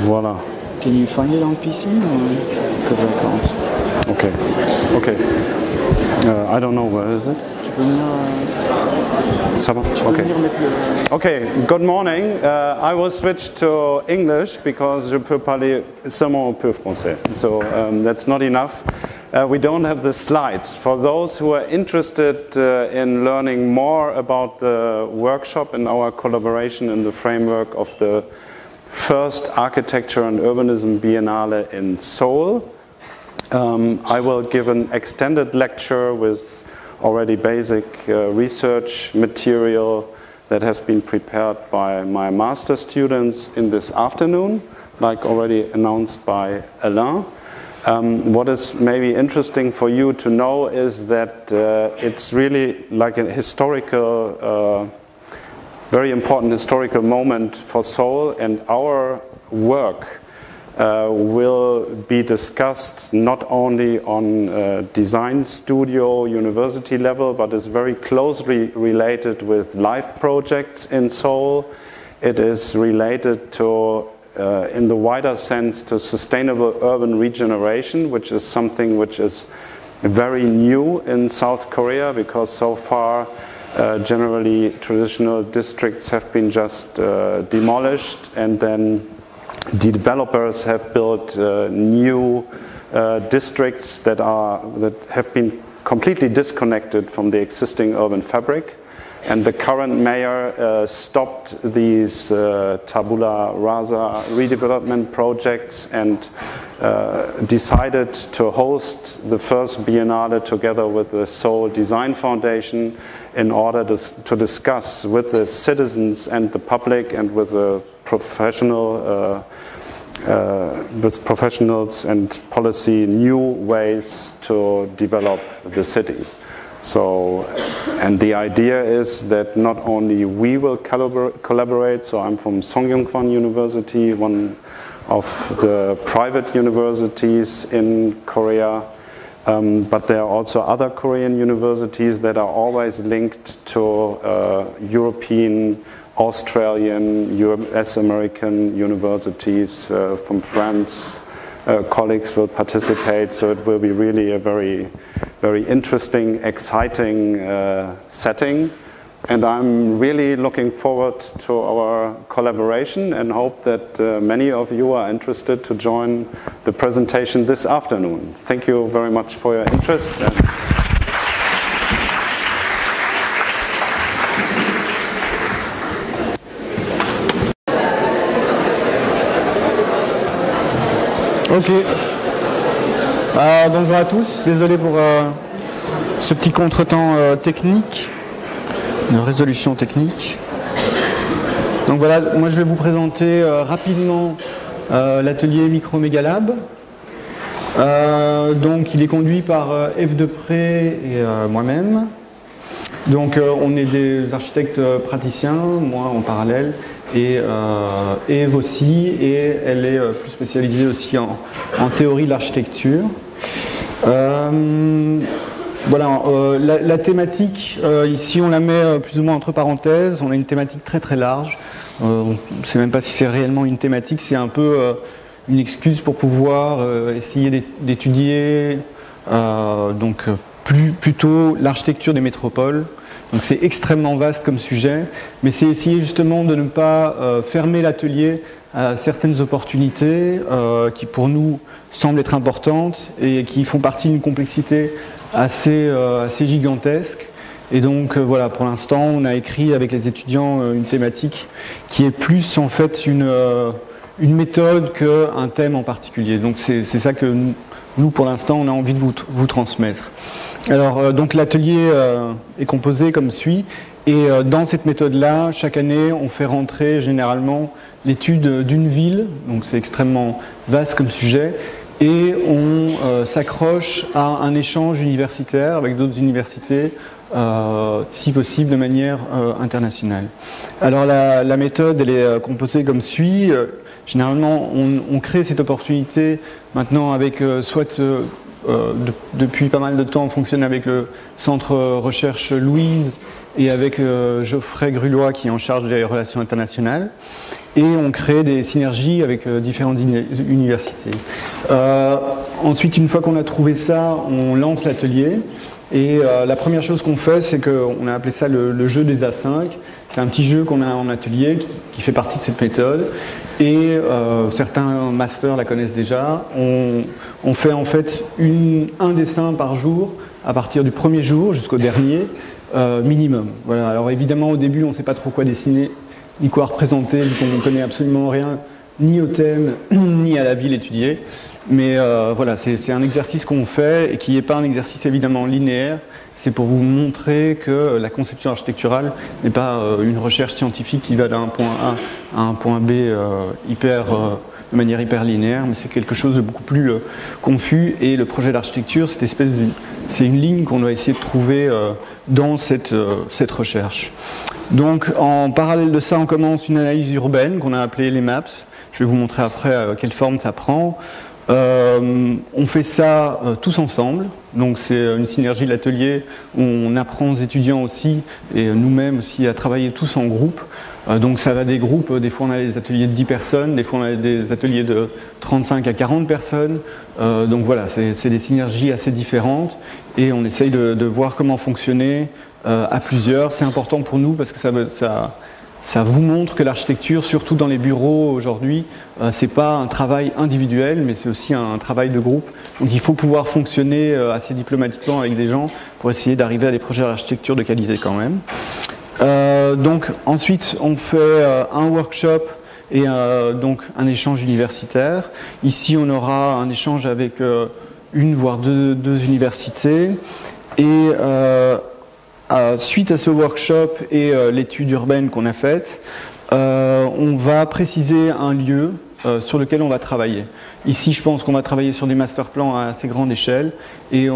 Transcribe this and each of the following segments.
Voilà. Can you find it on PC? Because I can't. Okay. Okay. I don't know, where is it? Tu peux venir, Ça va? tu peux Okay. venir mettre le... Okay, good morning. I will switch to English because je peux parler seulement un peu français. So that's not enough. We don't have the slides. For those who are interested in learning more about the workshop and our collaboration in the framework of the first Architecture and Urbanism Biennale in Seoul, I will give an extended lecture with already basic research material that has been prepared by my master students in this afternoon, like already announced by Alain. What is maybe interesting for you to know is that it's really like a historical, very important historical moment for Seoul, and our work will be discussed not only on design studio university level, but is very closely related with life projects in Seoul. It is related to, in the wider sense, to sustainable urban regeneration, which is something which is very new in South Korea, because so far generally traditional districts have been just demolished, and then developers have built new districts that have been completely disconnected from the existing urban fabric. And the current mayor stopped these tabula rasa redevelopment projects and decided to host the first Biennale together with the Seoul Design Foundation in order to discuss with the citizens and the public and with the with professionals and policy new ways to develop the city. So, and the idea is that not only we will collaborate, so I'm from Songyungkwan University, one of the private universities in Korea, but there are also other Korean universities that are always linked to European, Australian, US American universities from France. Colleagues will participate, so it will be really a very, very interesting, exciting setting. And I'm really looking forward to our collaboration and hope that many of you are interested to join the presentation this afternoon. Thank you very much for your interest. Ok. Bonjour à tous. Désolé pour ce petit contretemps technique, de résolution technique. Donc voilà, moi je vais vous présenter rapidement l'atelier Micro-Megalab. Donc il est conduit par Eve Depré et moi-même. Donc on est des architectes praticiens, moi en parallèle, et Eve aussi, et elle est plus spécialisée aussi en théorie de l'architecture. Voilà, la thématique, ici on la met plus ou moins entre parenthèses, on a une thématique très très large. On ne sait même pas si c'est réellement une thématique, c'est un peu une excuse pour pouvoir essayer d'étudier donc plutôt l'architecture des métropoles. Donc c'est extrêmement vaste comme sujet, mais c'est essayer justement de ne pas fermer l'atelier à certaines opportunités qui pour nous semblent être importantes et qui font partie d'une complexité assez gigantesque. Et donc voilà, pour l'instant on a écrit avec les étudiants une thématique qui est plus en fait une méthode qu'un thème en particulier. Donc c'est ça que nous pour l'instant on a envie de vous transmettre. Alors, donc l'atelier est composé comme suit, et dans cette méthode-là, chaque année, on fait rentrer généralement l'étude d'une ville, donc c'est extrêmement vaste comme sujet, et on s'accroche à un échange universitaire avec d'autres universités, si possible de manière internationale. Alors la méthode, elle est composée comme suit. Généralement, on crée cette opportunité maintenant avec soit depuis pas mal de temps, on fonctionne avec le centre recherche Louise et avec Geoffrey Grulois qui est en charge des relations internationales. Et on crée des synergies avec différentes universités. Ensuite, une fois qu'on a trouvé ça, on lance l'atelier. Et la première chose qu'on fait, c'est qu'on a appelé ça le jeu des A5. C'est un petit jeu qu'on a en atelier qui fait partie de cette méthode. Et certains masters la connaissent déjà. On fait en fait un dessin par jour à partir du premier jour jusqu'au dernier minimum. Voilà. Alors évidemment, au début, on ne sait pas trop quoi dessiner ni quoi représenter, vu qu'on ne connaît absolument rien ni au thème, ni à la ville étudiée. Mais voilà, c'est un exercice qu'on fait et qui n'est pas un exercice évidemment linéaire. C'est pour vous montrer que la conception architecturale n'est pas une recherche scientifique qui va d'un point A à un point B de manière hyper linéaire, mais c'est quelque chose de beaucoup plus confus. Et le projet d'architecture, c'est une ligne qu'on doit essayer de trouver dans cette recherche. Donc en parallèle de ça, on commence une analyse urbaine qu'on a appelée les maps. Je vais vous montrer après quelle forme ça prend. On fait ça tous ensemble, donc c'est une synergie de l'atelier où on apprend aux étudiants aussi et nous-mêmes aussi à travailler tous en groupe. Donc ça va des groupes, des fois on a des ateliers de 10 personnes, des fois on a des ateliers de 35 à 40 personnes. Donc voilà, c'est des synergies assez différentes et on essaye de voir comment fonctionner à plusieurs. C'est important pour nous parce que ça vous montre que l'architecture, surtout dans les bureaux aujourd'hui, c'est pas un travail individuel, mais c'est aussi un travail de groupe. Donc il faut pouvoir fonctionner assez diplomatiquement avec des gens pour essayer d'arriver à des projets d'architecture de qualité quand même. Donc ensuite, on fait un workshop et donc un échange universitaire. Ici, on aura un échange avec une voire deux universités et suite à ce workshop et l'étude urbaine qu'on a faite, on va préciser un lieu sur lequel on va travailler. Ici, je pense qu'on va travailler sur des master plans à assez grande échelle et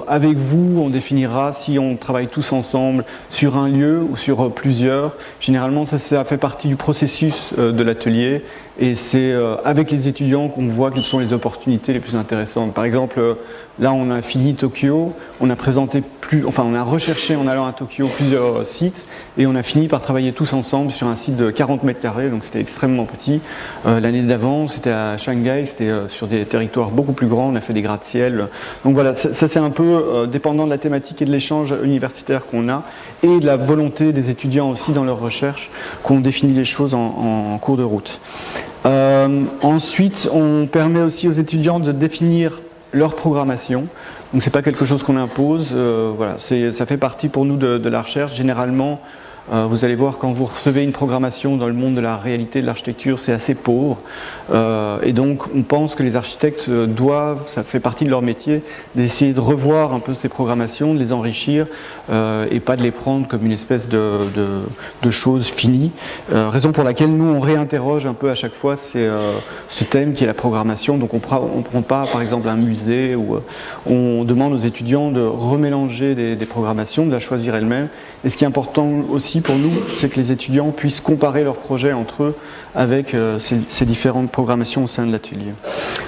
avec vous, on définira si on travaille tous ensemble sur un lieu ou sur plusieurs. Généralement, ça fait partie du processus de l'atelier et c'est avec les étudiants qu'on voit quelles sont les opportunités les plus intéressantes. Par exemple, là, on a fini Tokyo, on a on a recherché en allant à Tokyo plusieurs sites et on a fini par travailler tous ensemble sur un site de 40 mètres carrés, donc c'était extrêmement petit. L'année d'avant, c'était à Shanghai, c'était sur des territoires beaucoup plus grands, on a fait des gratte-ciel. Donc voilà, ça c'est un peu dépendant de la thématique et de l'échange universitaire qu'on a et de la volonté des étudiants aussi dans leur recherche qu'on définit les choses en cours de route. Ensuite, on permet aussi aux étudiants de définir leur programmation. Donc c'est pas quelque chose qu'on impose, voilà, ça fait partie pour nous de la recherche. Généralement, vous allez voir quand vous recevez une programmation dans le monde de la réalité de l'architecture, c'est assez pauvre. Et donc on pense que les architectes doivent, ça fait partie de leur métier, d'essayer de revoir un peu ces programmations, de les enrichir et pas de les prendre comme une espèce de choses finies. Raison pour laquelle nous on réinterroge un peu à chaque fois ce thème qui est la programmation. Donc on prend pas par exemple un musée où on demande aux étudiants de remélanger des programmations, de la choisir elles-mêmes. Et ce qui est important aussi pour nous, c'est que les étudiants puissent comparer leurs projets entre eux avec ces différentes programmations au sein de l'atelier.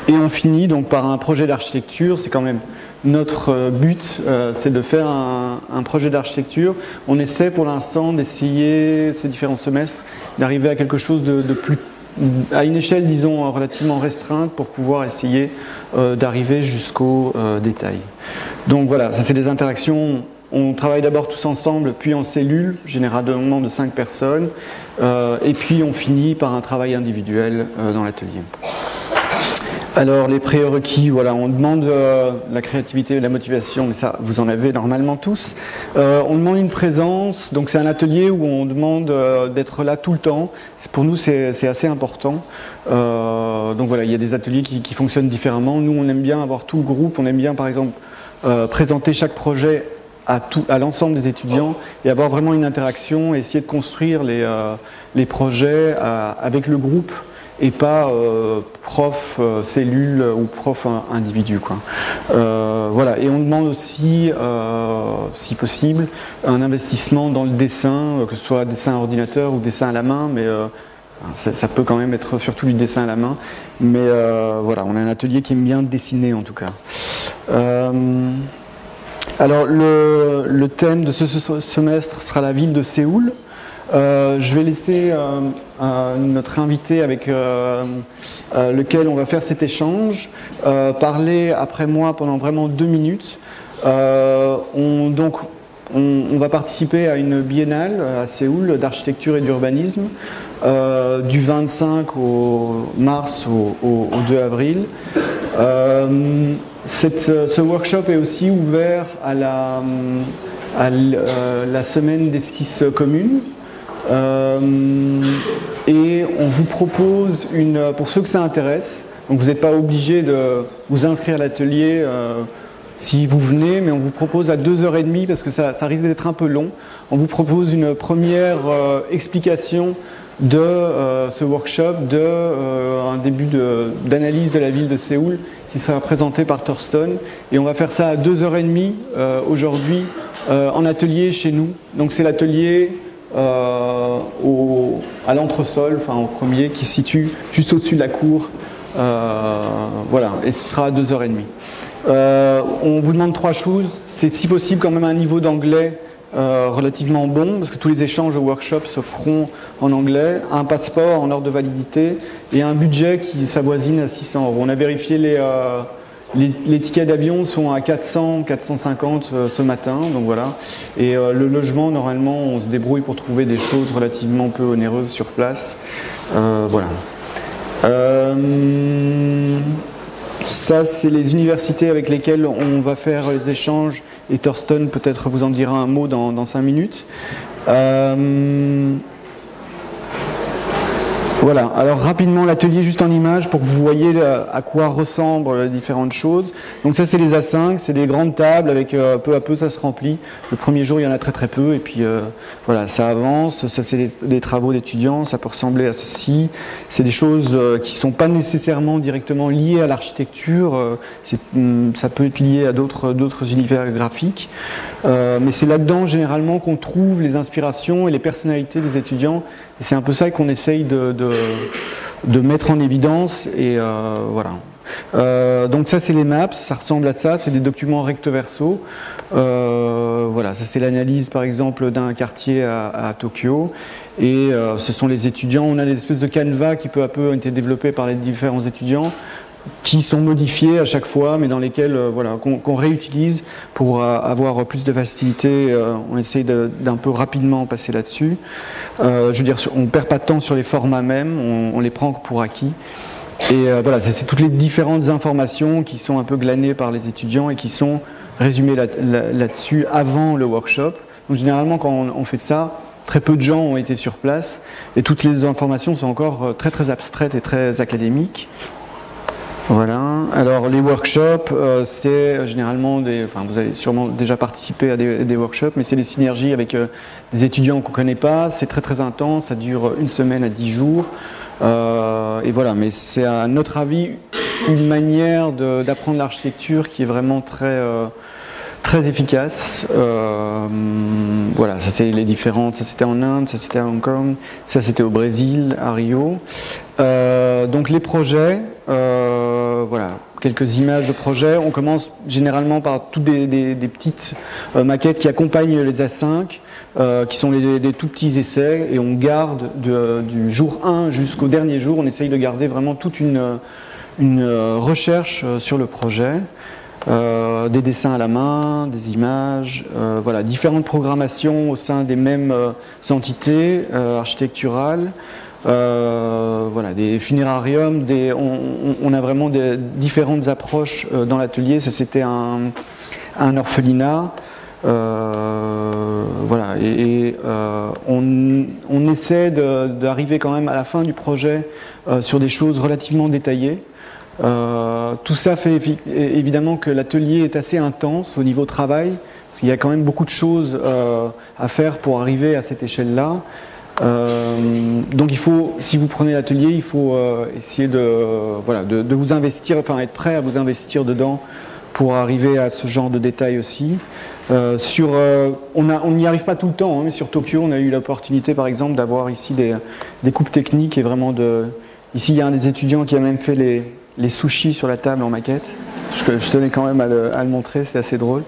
Et on finit donc par un projet d'architecture, c'est quand même notre but, c'est de faire un projet d'architecture. On essaie pour l'instant d'essayer ces différents semestres d'arriver à quelque chose de plus, à une échelle disons relativement restreinte pour pouvoir essayer d'arriver jusqu'au détail. Donc voilà, ça c'est des interactions. On travaille d'abord tous ensemble, puis en cellule, généralement de 5 personnes, et puis on finit par un travail individuel dans l'atelier. Alors les prérequis, voilà, on demande la créativité et la motivation, mais ça vous en avez normalement tous. On demande une présence, donc c'est un atelier où on demande d'être là tout le temps. Pour nous c'est assez important. Donc voilà, il y a des ateliers qui fonctionnent différemment. Nous on aime bien avoir tout le groupe, on aime bien par exemple présenter chaque projet à l'ensemble des étudiants et avoir vraiment une interaction et essayer de construire les projets avec le groupe et pas prof cellule ou prof individu, quoi. Voilà. Et on demande aussi, si possible, un investissement dans le dessin, que ce soit dessin à ordinateur ou dessin à la main, mais ça peut quand même être surtout du dessin à la main. Mais voilà, on a un atelier qui aime bien dessiner en tout cas. Alors le thème de ce semestre sera la ville de Séoul. Je vais laisser notre invité avec lequel on va faire cet échange parler après moi pendant vraiment 2 minutes. On va participer à une biennale à Séoul d'architecture et d'urbanisme du 25 mars au 2 avril. Ce workshop est aussi ouvert à la semaine d'esquisse commune. Et on vous propose pour ceux que ça intéresse, donc vous n'êtes pas obligé de vous inscrire à l'atelier si vous venez, mais on vous propose à 2h30 parce que ça risque d'être un peu long. On vous propose une première explication de ce workshop, un début d'analyse de la ville de Séoul qui sera présenté par Thorsten. Et on va faire ça à 2h30 aujourd'hui en atelier chez nous. Donc c'est l'atelier à l'entresol, enfin au premier, qui se situe juste au-dessus de la cour. Voilà, et ce sera à 2h30. On vous demande 3 choses. C'est si possible quand même un niveau d'anglais relativement bon, parce que tous les échanges au workshop se feront en anglais, un passeport en ordre de validité et un budget qui s'avoisine à 600 €. On a vérifié les tickets d'avion sont à 400, 450 ce matin, donc voilà. Et le logement, normalement, on se débrouille pour trouver des choses relativement peu onéreuses sur place. Voilà. Ça, c'est les universités avec lesquelles on va faire les échanges, et Thorsten peut-être vous en dira un mot dans 5 minutes. Voilà, alors rapidement l'atelier juste en image pour que vous voyez à quoi ressemblent les différentes choses. Donc ça c'est les A5, c'est des grandes tables avec peu à peu ça se remplit. Le premier jour il y en a très très peu et puis voilà, ça avance. Ça c'est des travaux d'étudiants, ça peut ressembler à ceci. C'est des choses qui ne sont pas nécessairement directement liées à l'architecture, ça peut être lié à d'autres univers graphiques. Mais c'est là-dedans généralement qu'on trouve les inspirations et les personnalités des étudiants. Et c'est un peu ça qu'on essaye de mettre en évidence. Et voilà. Donc ça c'est les maps, ça ressemble à ça, c'est des documents recto verso. Voilà, ça c'est l'analyse par exemple d'un quartier à Tokyo. Et ce sont les étudiants. On a des espèces de canevas qui peu à peu ont été développés par les différents étudiants, qui sont modifiés à chaque fois, mais dans lesquels voilà, qu'on réutilise pour avoir plus de facilité. On essaye d'un peu rapidement passer là-dessus. Je veux dire, on ne perd pas de temps sur les formats même, on les prend pour acquis. Et voilà, c'est toutes les différentes informations qui sont un peu glanées par les étudiants et qui sont résumées là-dessus avant le workshop. Donc généralement, quand on fait ça, très peu de gens ont été sur place et toutes les informations sont encore très très abstraites et très académiques. Voilà, alors les workshops, c'est généralement vous avez sûrement déjà participé à des workshops, mais c'est des synergies avec des étudiants qu'on ne connaît pas, c'est très très intense, ça dure 1 semaine à 10 jours, et voilà, mais c'est à notre avis une manière d'apprendre l'architecture qui est vraiment très efficace. Voilà, ça c'est les différentes, ça c'était en Inde, ça c'était à Hong Kong, ça c'était au Brésil, à Rio. Donc les projets, voilà, quelques images de projets. On commence généralement par toutes des petites maquettes qui accompagnent les A5, qui sont des tout petits essais, et on garde du jour 1 jusqu'au dernier jour, on essaye de garder vraiment toute une recherche sur le projet. Des dessins à la main, des images, voilà, différentes programmations au sein des mêmes entités architecturales. Voilà, des funérariums, on a vraiment différentes approches dans l'atelier. Ça c'était un orphelinat. Voilà, et on essaie d'arriver quand même à la fin du projet sur des choses relativement détaillées. Tout ça fait évidemment que l'atelier est assez intense au niveau travail, parce qu'il y a quand même beaucoup de choses à faire pour arriver à cette échelle-là. Donc il faut, si vous prenez l'atelier, il faut essayer de vous investir, enfin être prêt à vous investir dedans pour arriver à ce genre de détails aussi. On n'y arrive pas tout le temps, hein, mais sur Tokyo, on a eu l'opportunité par exemple d'avoir ici des coupes techniques et vraiment ici il y a un des étudiants qui a même fait les sushis sur la table en maquette. Je tenais quand même à le montrer, c'est assez drôle.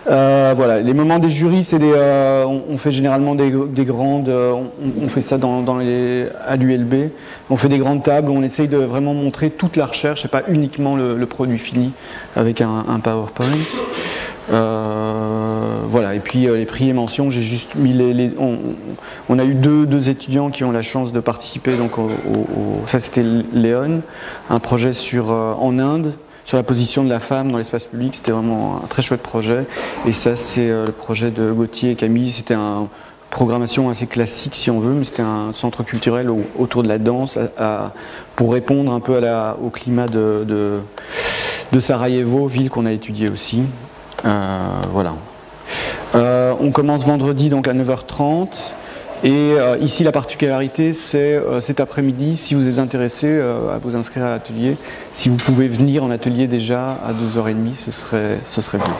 Voilà, les moments des jurys, c'est on fait généralement des grandes, on fait ça à l'ULB, on fait des grandes tables où on essaye de vraiment montrer toute la recherche et pas uniquement le produit fini avec un PowerPoint. Voilà, et puis les prix et mentions, j'ai juste mis on a eu deux étudiants qui ont la chance de participer, donc ça c'était Léon, un projet en Inde, sur la position de la femme dans l'espace public. C'était vraiment un très chouette projet. Et ça, c'est le projet de Gauthier et Camille. C'était une programmation assez classique, si on veut, mais c'était un centre culturel autour de la danse pour répondre un peu au climat de Sarajevo, ville qu'on a étudiée aussi. Voilà. On commence vendredi donc à 9h30. Et ici, la particularité, c'est cet après-midi, si vous êtes intéressé à vous inscrire à l'atelier, si vous pouvez venir en atelier déjà à 2h30, ce serait bien.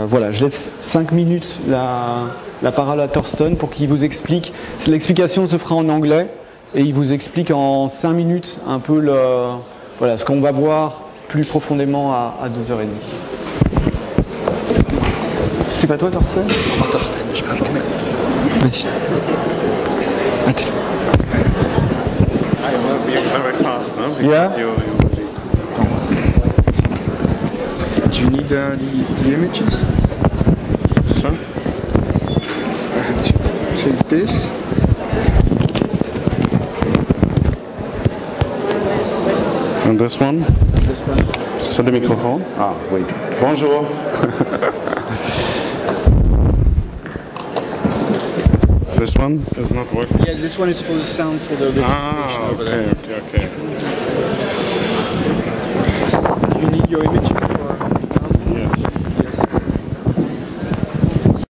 Voilà, je laisse 5 minutes la parole à Thorsten pour qu'il vous explique. L'explication se fera en anglais et il vous explique en 5 minutes un peu voilà, ce qu'on va voir plus profondément à 2h30. C'est pas toi, Thorsten ? Thorsten, je parle quand même. Vas-y. Attends. I will be very fast, no? Because Yeah. Do you need the images? So, I have to take this. and this one? This one. C'est le microphone? Ah, oui. Bonjour. This one is not working. Yeah, this one is for the sound for the registration over there. Okay. You need your images?